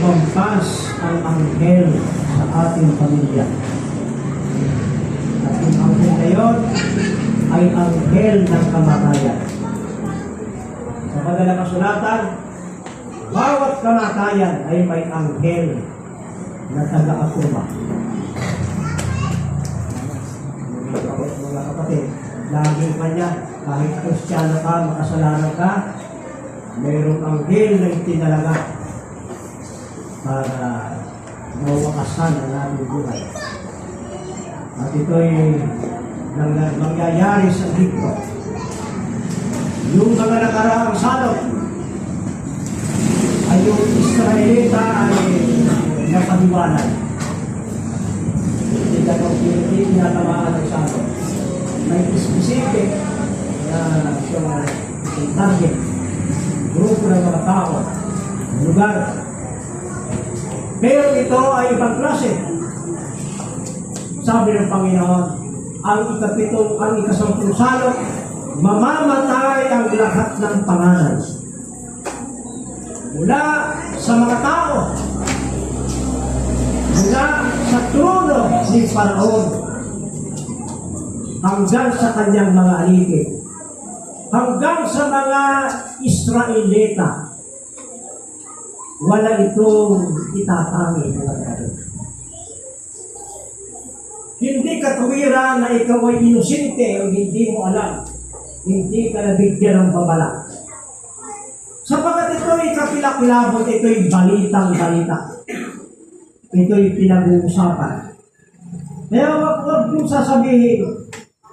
lumampas ang anghel sa ating pamilya. At yung anghel na yun ay anghel ng kamatayan. Sa madalang kasulatan, bawat kamatayan ay may anghel na taga-akuma. Mga kapatid, laging pa niya, kahit Kristiyano ka, makasalanan ka, mayroong anghel na itinalaga para mawakasan ang aming buhay. At ito'y mangyayari sa Egipto. Yung mga nakaraang salot ay yung Israelita ay napaniwanan. Hindi na kung tinatamaan ng salot. May specific na target, grupo ng mga tao, lugar. Pero ito ay ibang klase. Sabi ng Panginoon, ang ikasampung salot, mamamatay ang lahat ng pangalan. Mula sa mga tao, mula sa trono ni Faraon, hanggang sa kanyang mga alipin, hanggang sa mga Israelita, wala itong itatangi mga kapatid. Hindi katuwiran na ikaw ay inosente o hindi mo alam, hindi ka nabigyan ng babala. Sapagat ito'y kapilak-kilabot, ito'y balitang-balita. Ito'y pinag-uusapan. Kaya wag mong sasabihin,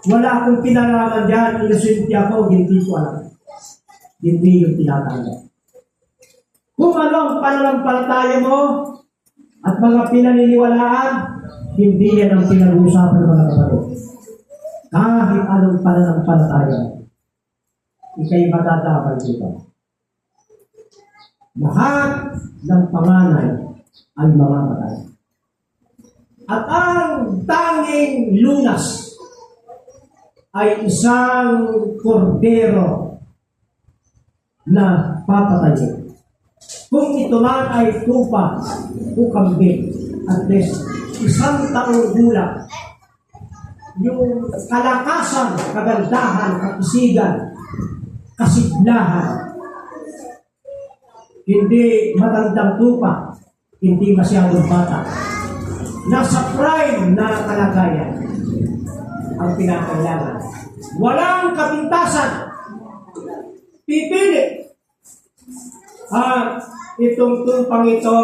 wala akong pinalaman dyan, inosente ako, hindi ko alam. Hindi yung tinatanggap. Kung ano ang pananampalataya mo at mga pinaniniwalaan, hindi yan ang pinag-uusapan ng mga kapatid. Kahit anong pananampalataya mo, ikay matatapan dito. Lahat ng panganay ay mamamatay. At ang tanging lunas ay isang kordero na papatayin. Kung ito man ay tupa o kambing, at least isang taong gulang, yung kalakasan, kagandahan, kapisigan, kasiglahan, hindi matandang tupa, hindi masyadong bata, nasa prime na kalagayan ang pinakailangan. Walang kapintasan, pipili. Itong tupang ito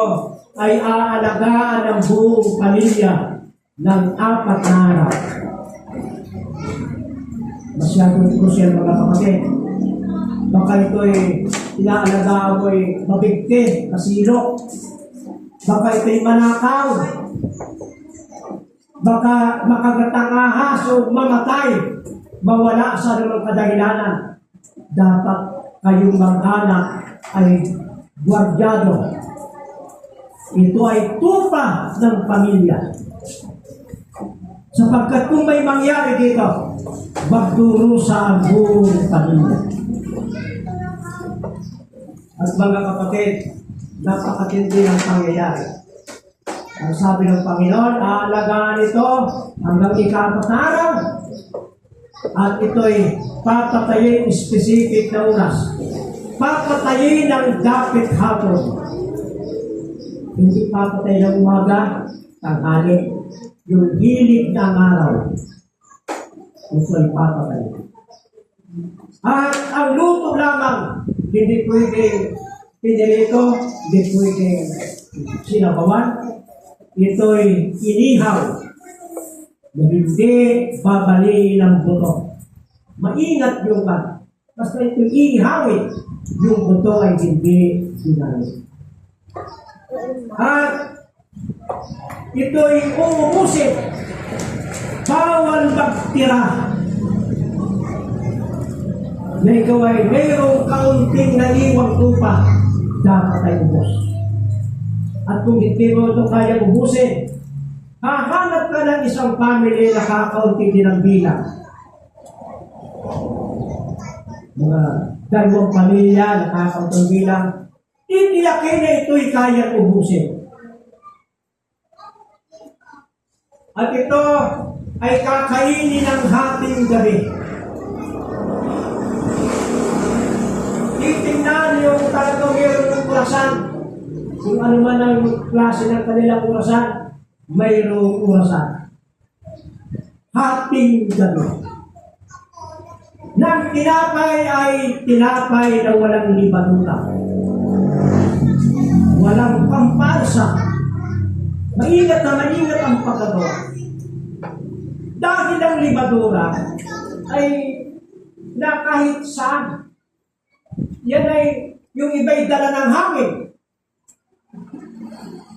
ay aalagaan ng buong pamilya ng 4 na araw. Masyadong krusyal mga kapatid. Baka ito ay inaalagaan mo ay mabigti, kasiro. Baka ito ay manakaw. Baka makagatang ahas o mamatay, mawala sa anumang kadahilanan. Dapat kayong mag-anak ay guardyado. Ito ay tupa ng pamilya. Sapagkat kung may mangyari dito, magdurusa ang buong pamilya. At mga kapatid, napakatindi ang pangyayari. Ang sabi ng Panginoon, aalagaan ito hanggang ika-4 na araw. At ito'y papatayin specific na oras. Papatayin ng dapit hapon. Hindi papatay ng umaga, tanghali. Yung hilig ng araw, ito ay papatay. At ang luto lamang, hindi pwedeng pinirito, hindi pwedeng sinabawan. Ito'y inihaw na hindi babaliin ang buto. Maingat yung basta ito'y inihawin, yung buto ay hindi sinali. At ito'y uumusin, bawal magtira. Na ikaw ay mayroong kaunting naiwang tupa, dapat ay ubos. At kung hindi mo ito kaya ubusin, hahanap ka ng isang family na kakaunti din ang bilang. Mga 2 pamilya na kakaunti bilang, titiyakin na ito'y kayang ubusin. At ito ay kakainin ng hating gabi. Titingnan yung talagang mayroon ng orasan. Kung ano man ang klase ng kanilang orasan, mayroong orasan. Hating gabi. Nang tinapay ay tinapay na walang libadura. Walang pampansa. Maingat na maingat ang pagkagawa. Dahil ang libadura ay na kahit saan. Yan ay yung iba'y dala ng hangin.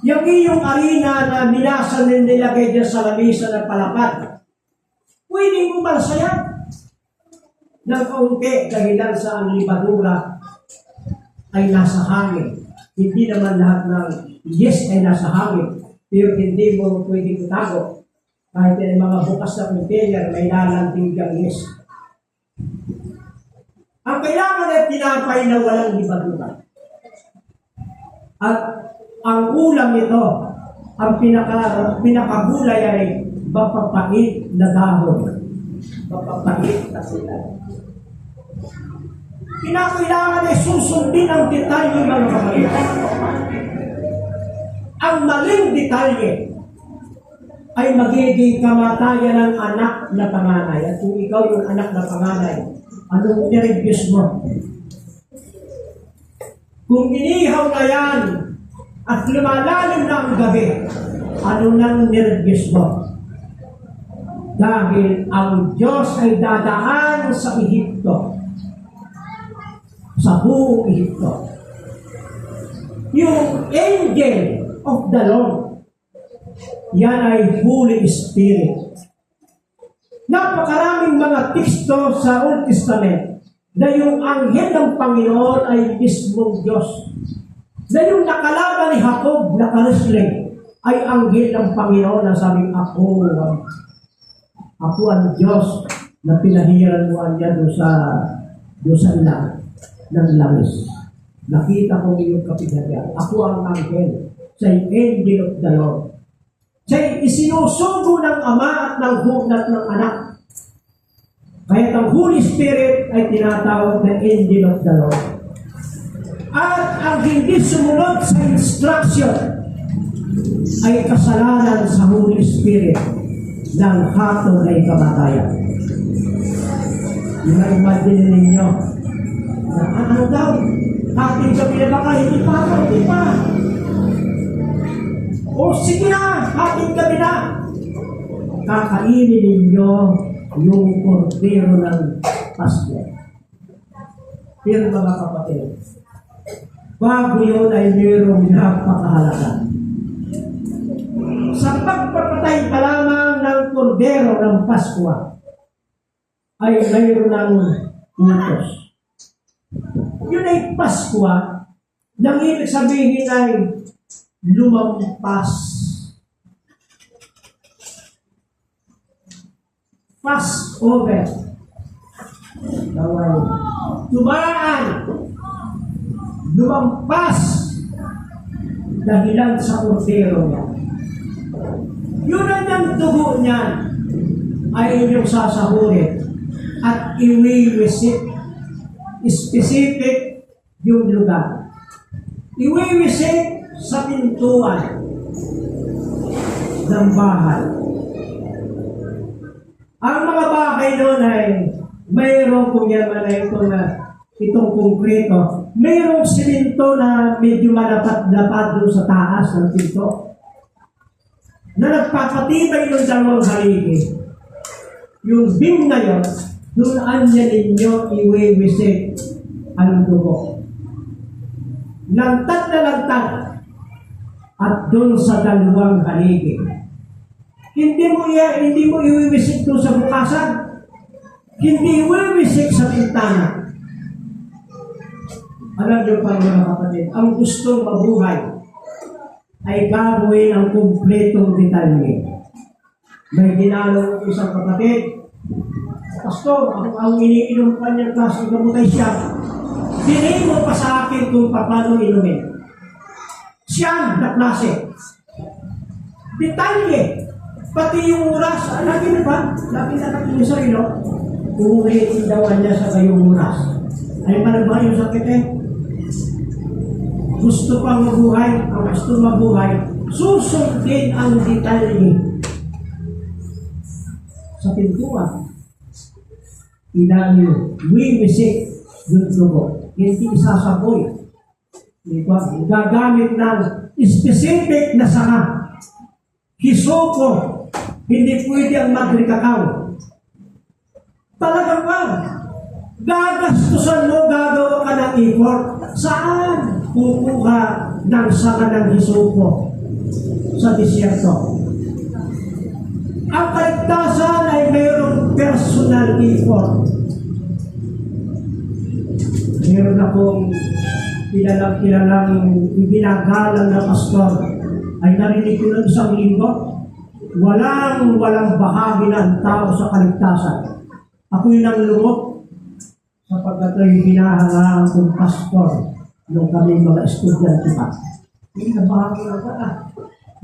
Yung iyong arena na minasan din nilagay dyan sa lamisa ng palapad. Pwedeng umalsa yan. Ng kaunti dahilan sa ang libadura ay nasa hangin. Hindi naman lahat ng yes ay nasa hangin. Pero hindi mo pwedeng itago. Kahit ay mga bukas na container, may lalanting kang yes. Ang kailangan ay tinapay na walang libadura. At ang ulam nito, ang pinakagulay ay mapapait na dahon. Mapapait na sila. Kinakailangan ay susundin ang detalye, mga kapatid. Ang maling detalye ay magiging kamatayan ng anak na panganay. At kung ikaw yung anak na panganay, anong nireviews mo? Kung inihaw na yan at lumalalim na ang gabi, ano nang nireviews mo? Dahil ang Diyos ay dadaan sa Ehipto. Sa buong Ehipto. Yung angel of the Lord, yan ay Holy Spirit. Napakaraming mga teksto sa Old Testament na yung anghel ng Panginoon ay mismong Diyos. Na yung nakalaban ni Jacob na karisling ay anghel ng Panginoon na sabing ako ang Diyos na pinahiran mo niya doon sa ilang ng langis. Nakita ko iyong kapighatian. Ako ang anghel sa angel of the Lord. Siya'y isinusugo ng Ama at ng anak. Kaya ang Holy Spirit ay tinatawag na angel of the Lord. At ang hindi sumunod sa instruction ay kasalanan sa Holy Spirit ng hatol ay kamatayan. Imagine ninyo na ano daw? Ating gabi na baka hindi pa. O sige na, ating gabi na. Kakainin ninyo yung kordero ng Pasko. Pero mga kapatid, bago yun ay mayroong napakahalaga. Sa pagpapatay pa lamang ng kordero ng Pasko ay mayroon ng utos. Yun ay Pasko, nang ibig sabihin ay lumampas. Passover. Tumaan. Lumampas. Dahilan sa kordero niya. Yun ang dugo niya ay inyong sasahurin at iwiwisip specific yung lugar. Iwiwisip sa pintuan ng bahay. Ang mga bahay doon ay mayroong kung yan man ay itong konkreto, mayroong simento na medyo malapat-lapat doon sa taas ng pinto na nagpapatibay ng dalawang haligi. Yung beam na yun, doon anya ninyo iwiwisip ang dugo. Lantad na lantad at doon sa dalawang haligi. Hindi mo iwiwisik doon sa bukasan. Hindi iwiwisik sa bintana. Alam niyo pa mga kapatid, ang gustong mabuhay ay gagawin ang kumpletong detalye. May ginalaw isang kapatid, Pastor, ang iniinom pa niyang klaseng gamot ay siya. Dinay mo pa sa akin kung paano inumin. Siyam na klase. Detalye. Pati yung oras. Lagi na ba? Lagi na natin yung sarilo. Uulitin daw niya sa kayong oras. Ay pa ba yung sakit eh? Gusto pang mabuhay. Ang gusto mabuhay, susundin ang detalye. Sa pintuan, inanyo, wiwisik yung dugo. Hindi isasaboy. Gagamit ng specific na sanga. Hisoko. Hindi pwede ang magrikakaw. Talagang ba? Gagastusan mo, gagawa ka ng effort. Saan? Kukuha ng sanga ng hisoko sa disyerto. Ang kaligtasan ay mayroong personal effort. Meron akong kilalang ginagalang na pastor ay narinig ko ng isang linggo. Walang bahagi ng tao sa kaligtasan. Ako'y nang lumot sapagkat ay hinahangaan kong pastor nung kami mga estudyante pa. Hindi na bahagi ng ka.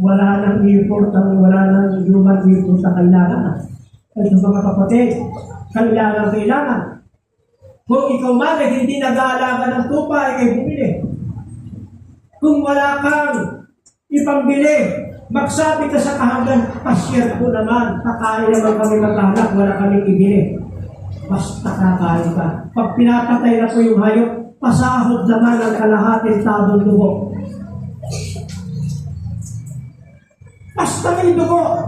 Wala nang effort, wala nang human effort na kailangan. Ito mga kapatid, kailangan. Kung ikaw man ay hindi nag-aalaga ng tupa, ay kayo bumili. Kung wala kang ipambili, magsabi ka sa kahagan, pasyer ko naman, kakain naman kami magkahanak, wala kaming ibili. Basta kakain ka. Pag pinapatay na po yung hayop, pasahod naman ang kalahating tabong dugo. Basta may dugo.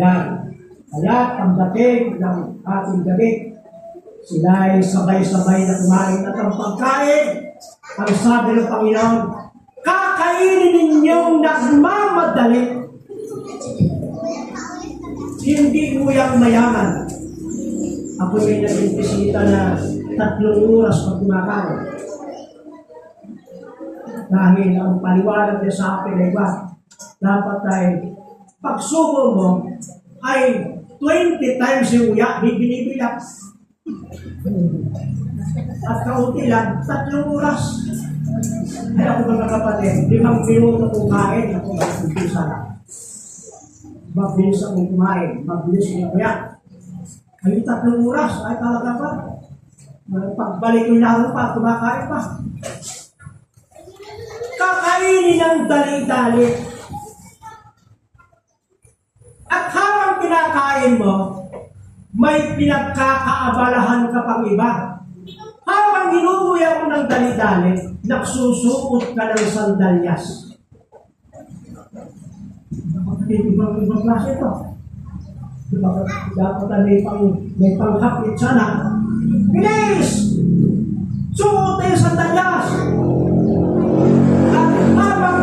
Yan. Kaya ang dating ng ating gabi, sila ay sabay-sabay na kumain at ang pagkain, ang sabi ng Panginoon, kakainin ninyong nagmamadali. Hindi uyang mayaman. Ako may naging bisita na 3 oras pag kumakain. Dahil ang paliwanag niya sa akin ay ba, dapat ay pagsubo mo ay 20 times yung uya, binibiyak. At kaunti lang, 3 oras. Kaya ako mga kapatid, 5 minuto kumain, ako mag-umpisa lang. Mabilis akong kumain, mabilis yung uya. Ay 3 oras, ay talaga pa. Pagbalik ko lang pa, kumakain pa. Kakainin ng dali-dali. At habang kinakain mo, may pinagkakaabalahan ka pang iba. Habang hinumuya mo ng dali-dali, nagsusuot ka ng sandalyas. Ibang klase ito. Dapat may panghapit sana. Bilis! Suot na yung sandalyas! At habang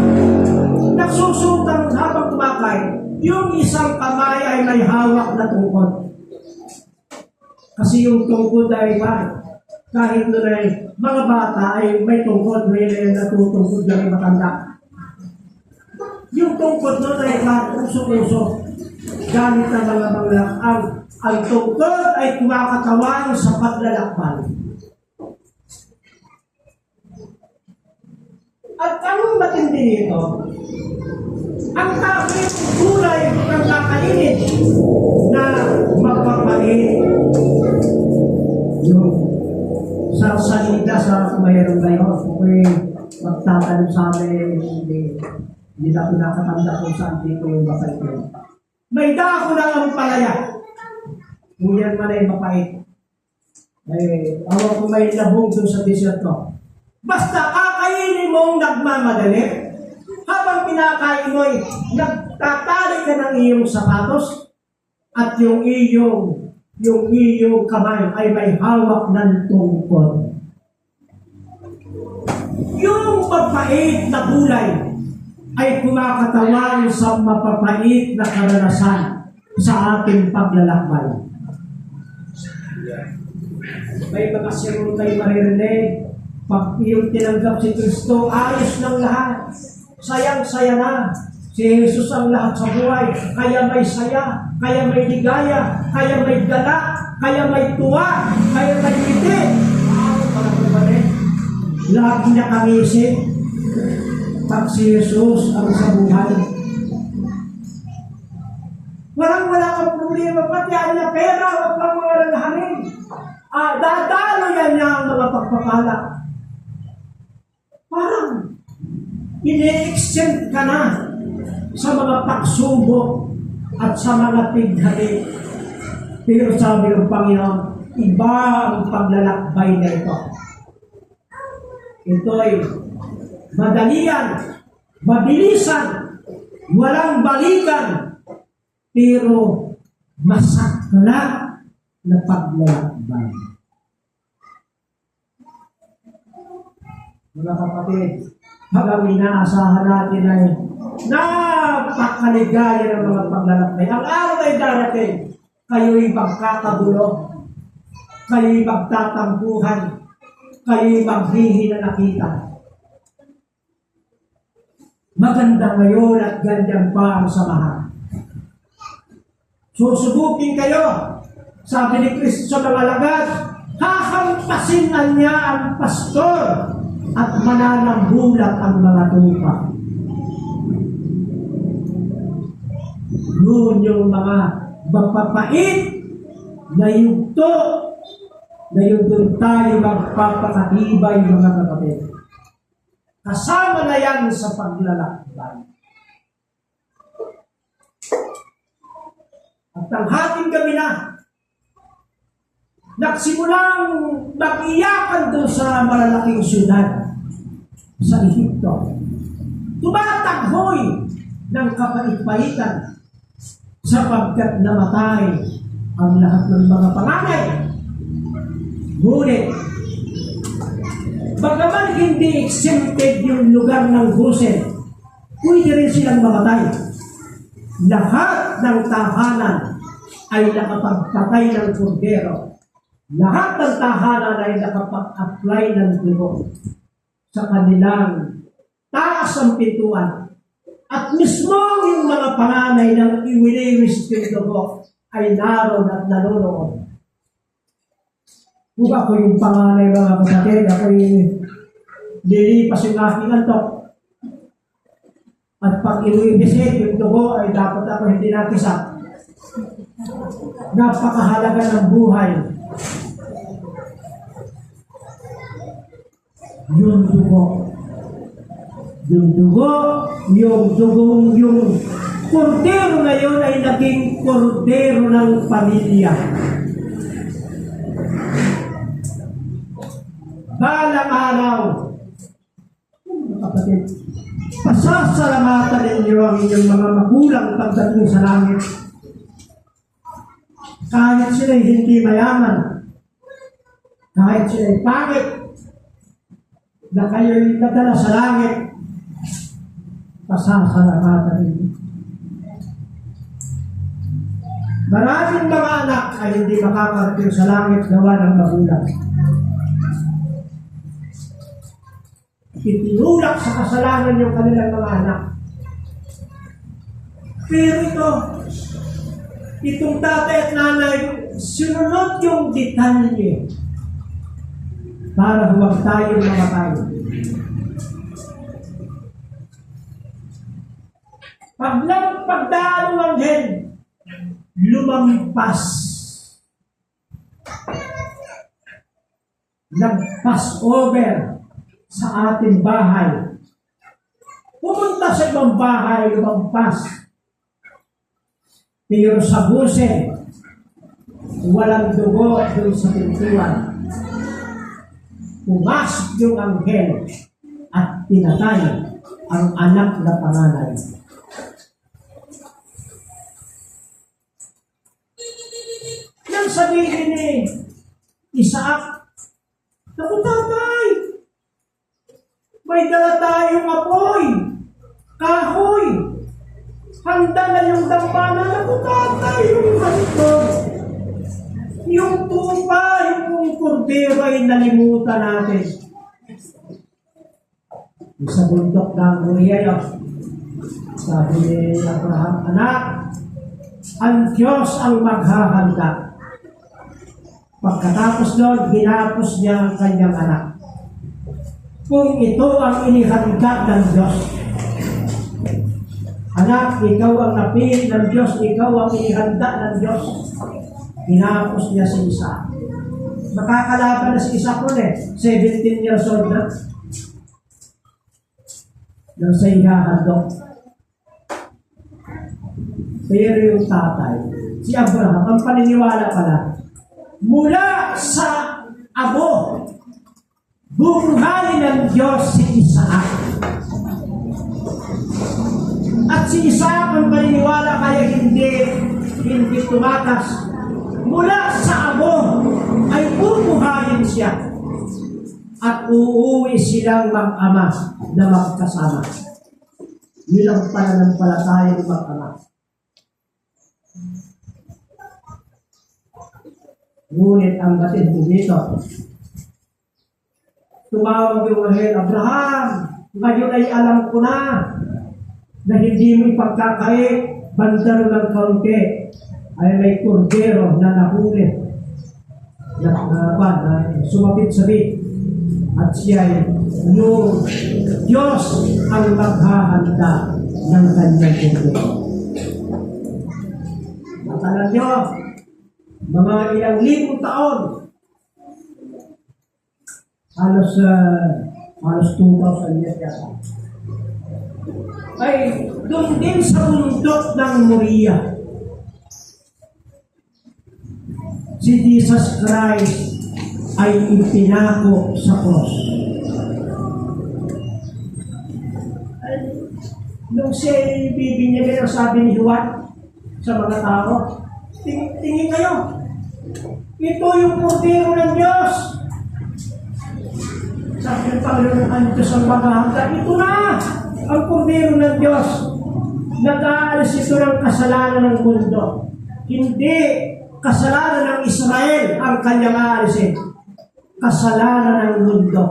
nagsusuot habang kumakain, yung isang kamay ay may hawak na tungkod. Kasi yung tungkod ay kahit na mga bata ay may tungkod, may natutungkod ng matanda. Yung tungkod nun ay uso-uso. Gamit ng mga ang tungkod ay kumakatawan sa paglalakbay. At anong matindi nito? Ang tawid gulay ng kakainin na magpapait. Yung sa salida sa mayroon ngayon, kung magtatanong sa amin, hindi na pinakatanda kung saan dito yung mapait yun. May dako lang ang palaya. Kung yan man ay mapait. Awan ko may labong doon sa desierto. Basta kakainin mong nagmamadali. Habang pinakain mo ay nagtatali ka ng iyong sapatos at yung iyong kamay ay may hawak ng tungkod. Yung mapait na gulay ay kumakatawan sa mapapait na karanasan sa ating paglalakbay. May mga sirong tayo maririnig, pag iyong tinanggap si Kristo, ayos ng lahat. Sayang-saya na. Si Jesus ang lahat sa buhay. Kaya may saya, kaya may ligaya, kaya may gala, kaya may tuwa, kaya may ngiti. Parang Lagi niya kami isip pag si Jesus ang sa buhay. Wala kang problema, pati niya pera, huwag kang mga lalahanin. Dadalo yan niya ang mga pagpapala. Parang ini-exempt ka na sa mga pagsubok at sa mga pighali. Pero sabi ng Panginoon, iba ang paglalakbay na ito. Ito'y madalian, mabilisan, walang balikan, pero masakla na paglalakbay. Mga kapatid, habang inaasahan natin ay napakaligaya ng mga paglalakbay. Ang araw ay darating, kayo'y magkakagulo, kayo'y magtatampuhan, kayo'y maghihinanakita. Maganda ngayon at ganyan pa ang samahan. Susubukin kayo, sabi ni Kristo sa mga alagad, hahampasin na niya ang pastor at mananambulat ang mga tupa. Yun yung mga magpapait na yugto na yung doon tayo magpapakatibay mga kapatid. Kasama na yan sa paglalakbay. At ang hating gabi na, nagsimulang mag-iyakan doon sa malalaking syudad sa Ehipto. Tumataghoy ng kapait-paitan sapagkat namatay ang lahat ng mga panganay. Ngunit, bagaman hindi exempted yung lugar ng Gosen, pwede rin silang mamatay. Lahat ng tahanan ay nakapagpatay ng kordero. Lahat ng tahanan ay nakapag-apply ng dugo sa kanilang taas ng pintuan. At mismo yung mga panganay ng iwiniwis ng dugo ay naroon at nanonood. Kung ako yung panganay mga kapatid, ako'y lilipas yung aking antok. At pag iwiwisit yung dugo ay dapat ako hindi nakisak. Napakahalaga ng buhay. Yung dugo. Yung dugong yung kordero na yun ay naging kordero ng pamilya. Balang araw, kapatid, pasasalamatan ninyo ang inyong mga magulang pagdating sa langit. Kahit sila'y hindi mayaman, kahit sila'y pangit, na kayo'y nadala sa langit, pasasalamatan ninyo. Maraming mga anak ay hindi makakarating sa langit gawa ng magulang. Itinulak sa kasalanan yung kanilang mga anak. Pero itong tatay at nanay, sinunod yung detalye para huwag tayong mamatay. Pagdaan ng anghel, lumampas. Nag-pass over sa ating bahay. Pumunta sa ibang bahay, lumampas. Pero sa Gosen, walang dugo doon sa pintuan. Pumasok yung anghel at pinatay ang anak na panganay. Nang sabihin ni Isaac, naku tatay, may dala tayong apoy, kahoy, handa na yung dambana. Naku tatay, yung hantod, yung tupa, yung kordero ay nalimutan natin. Sa bundok ng Moriah, sabi ni Abraham, anak, ang Diyos ang maghahanda. Pagkatapos doon, ginapos niya ang kanyang anak. kung ito ang inihanda ng Diyos. Anak, ikaw ang napili ng Diyos, ikaw ang inihanda ng Diyos. Hinapos niya si Isa. Makakalaban na si Isa po 17 years old na. Nang sa ihahandok. Pero yung tatay, si Abraham, ang paniniwala pala, mula sa abo, bubuhayin ng Diyos si Isaac. At si Isaac ang paniniwala kaya hindi tumakas. Mula sa abo ay bubuhayin siya. At uuwi silang mag-ama na magkasama. Yun ang pananampalataya ng mag-ama. Ngunit ang batid ko dito, tumawag yung Rahel, Abraham, ngayon ay alam ko na hindi mo ipagkakait, bandaro ng kaunti, ay may kordero na nahuli, na sumapit-sabit, at siya yung Diyos ang maghahanda ng kanyang kordero. Matalan nyo, mga ilang libong taon, halos 2,000 years yata, ay doon din sa bundok ng Moriah, si Jesus Christ ay ipinako sa cross. Nung siya ibibigay ang sabi ni Juan sa mga tao, tingin kayo, ito yung kordero ng Diyos. Sabi ng Panginoon, ang Diyos ang maghahanda. Ito na ang kordero ng Diyos. Nag-aalis ito ng kasalanan ng mundo. Hindi kasalanan ng Israel ang kanyang aalisin. Kasalanan ng mundo.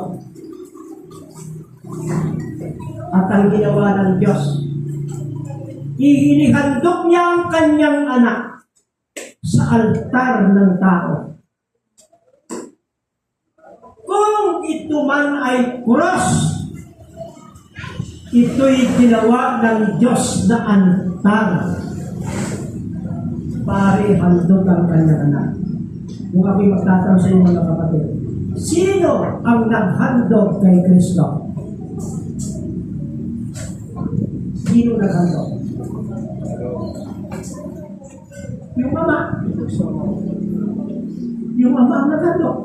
At ang ginawa ng Diyos, inihandog niya ang kanyang anak sa altar ng tao. Kung ito man ay cross, ito'y ginawa ng Diyos na altar. Pare, handog ang kanyang anak. Kung ako'y magtatanong sa inyo mga kapatid, sino ang naghandog kay Kristo? Sino naghandog? Yung ama. Yung ama ang naghandog.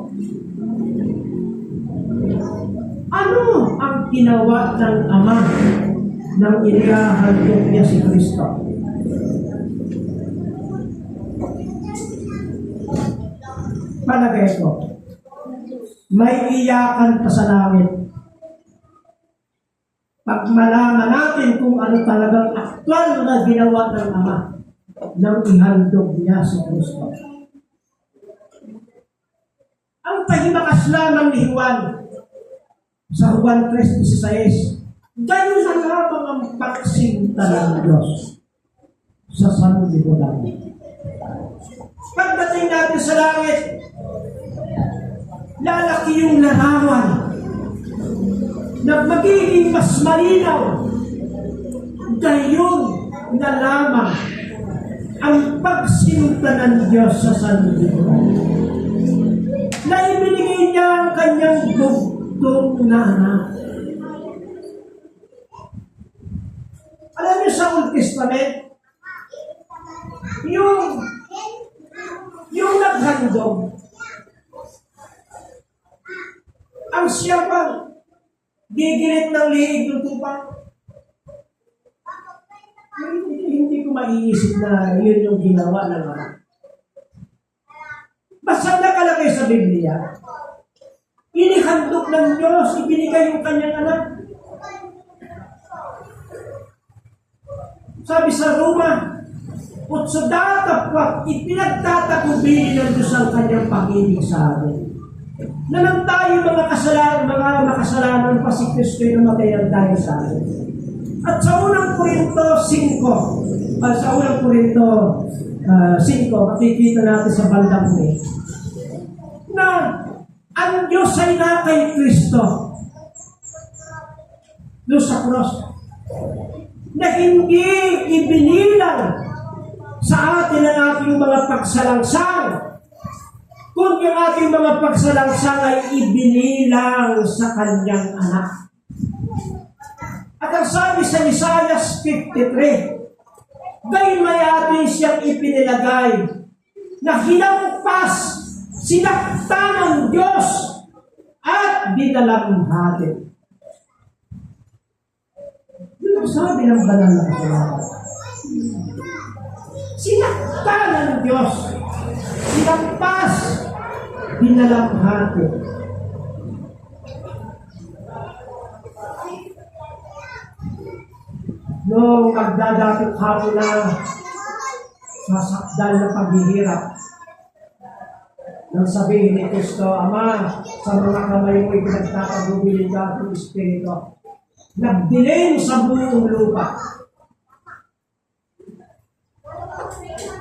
Ano ang ginawa ng ama nang inihahandog niya si Kristo? Palagay ko, may iyakan pa sa langit. Pag malaman natin kung ano talagang aktwal na ginawa ng ama nang ihandog niya si Kristo. Ang pahimakas lamang ni Juan sa Juan 3:16, gayon na lamang ang pagsinta ng Diyos sa sanlibutan. Pagdating natin sa langit, lalaki yung larawan na magiging mas malinaw. Gayon na lamang ang pagsinta ng Diyos sa sanlibutan. Na ibinigay niya ang kanyang bugtong na anak. Alam niyo sa Old Testament, yung naghandog, ang siya pang gigilit ng liig ng tupa. Hindi ko maiisip na yun yung ginawa ng ama. Basta nakalagay sa Biblia, inihandog ng Diyos, ibinigay yung kanyang anak. Sabi sa Roma, Utsudatapwat, ipinagtatakubili ng Diyos ang kanyang pag-ibig sa atin. Na nang tayo mga makasalanan pa si Kristo'y namatayan tayo sa atin. At sa unang Korinto 5, makikita natin sa bandang na ang Diyos ay na kay Kristo doon sa cross, na hindi ibinilang sa atin ang ating mga pagsalangsang, kundi ang ating mga pagsalangsang ay ibinilang sa kanyang anak. At ang sabi sa Isaiah 53, gayon may atin siyang ipinilagay na hinampas, sinaktan ng Diyos at dinalamhati. Yun ang sabi ng banal na kasulatan. Sinaktan ng Diyos, sinampas, dinalamhati. Noong magdadating hapon na sa sakdal na paghihirap, nang sabihin ni Kristo, Ama, sa mga kamay mo'y pinagtatagubilin ka ang Espiritu. Nagdilim sa buong lupa.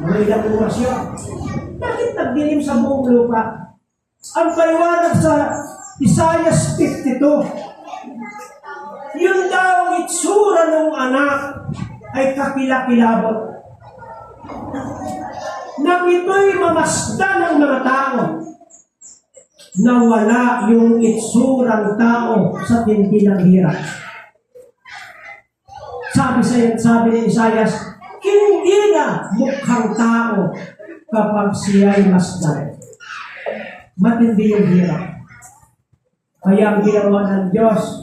Mga ilang oras yun. Bakit nagdilim sa buong lupa? Ang paliwanag sa Isaiah 52, yun daw ang itsura ng anak ay kakilakilabot. Nang ito'y mamasdan ng mga tao, na wala yung itsurang tao sa tindi ng hirap. Sabi ni Isaiah, hindi na mukhang tao kapag siya'y masdan. Matindi yung hirap. Kaya ang ginawa ng Diyos,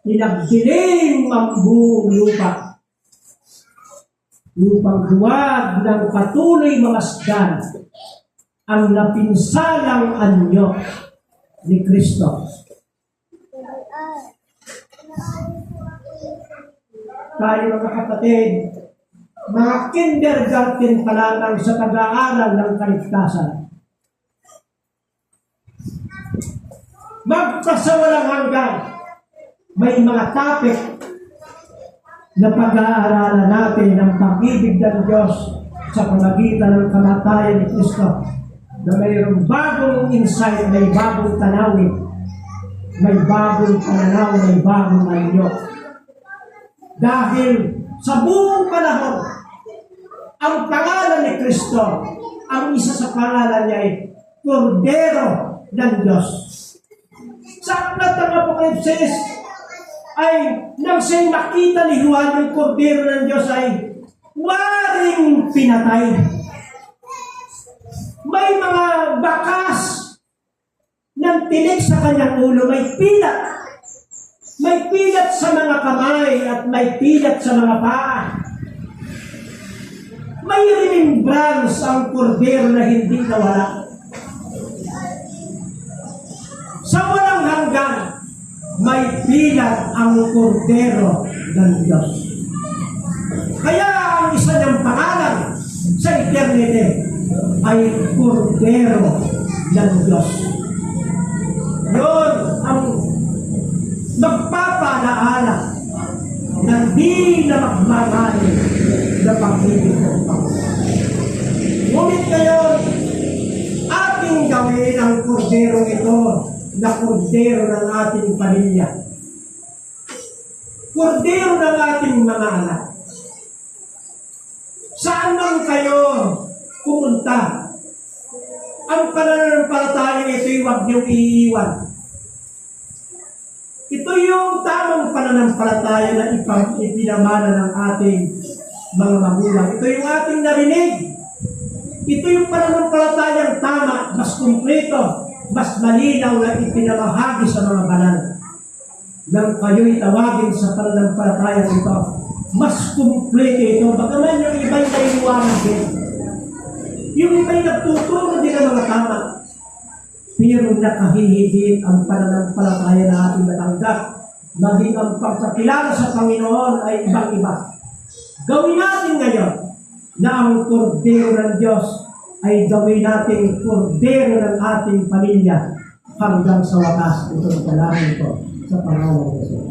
pinagdilim ang buong lupa upang huwag ng patuloy mamasdan ang napinsalang anyo ni Kristo. Tayo mga kapatid, mga kindergarten pa lang sa pag-aaral ng kaligtasan. Magpasawalang hanggan, may mga topic na pag-aaralan natin ng pag-ibig ng Diyos sa pamagitan ng kamatayan ni Kristo, na mayroong bagong insight, may bagong tanawin, may bagong pananaw, may bagong anyo. Dahil sa buong panahon, ang pangalan ni Kristo, ang isa sa pangalan niya ay Kordero ng Diyos. Sa aklat ng Apokalipsis, ay nang siya'y makita ni Juan yung Kordero ng Diyos ay waring pinatay. May mga bakas ng tinik sa kanyang ulo, may pilat. May pilat sa mga kamay at may pilat sa mga paa. May remembrance ang Kordero na hindi nawala. Sa walang hanggan, may pilat ang Kordero ng Diyos. Kaya ang isa niyang pangalan sa eternity ay Kordero ng Diyos. Yun ang magpapalaala na di na magmamali na pag-ibig ng Panginoon. Ngunit ngayon, ating gawin ang Kordero ito na Kordero ng ating pamilya. Kordero ng ating mga anak. Saan man kayo pumunta, ang pananampalataya ito'y huwag niyong iiwan. Ito yung tamang pananampalataya na ipinamana ng ating mga magulang. Ito yung ating narinig. Ito yung pananampalatayang tama, mas kumpleto, mas malinaw na ipinamahagi sa mga banal. Nang kayo'y tawagin sa pananampalatayang ito, mas kumpleto ito. Bagaman yung iba'y naiiwanan din. Yung iba'y nagtuturo din ng mga tama. Pero nakahihigit ang pananampalataya na ating natanggap. Maging ang pagkakilala sa Panginoon ay ibang-iba. Gawin natin ngayon na ang Kordero ng Diyos ay gawin natin Kordero ng ating pamilya hanggang sa wakas. Ito ang dalangin ko sa pangalan ng Diyos.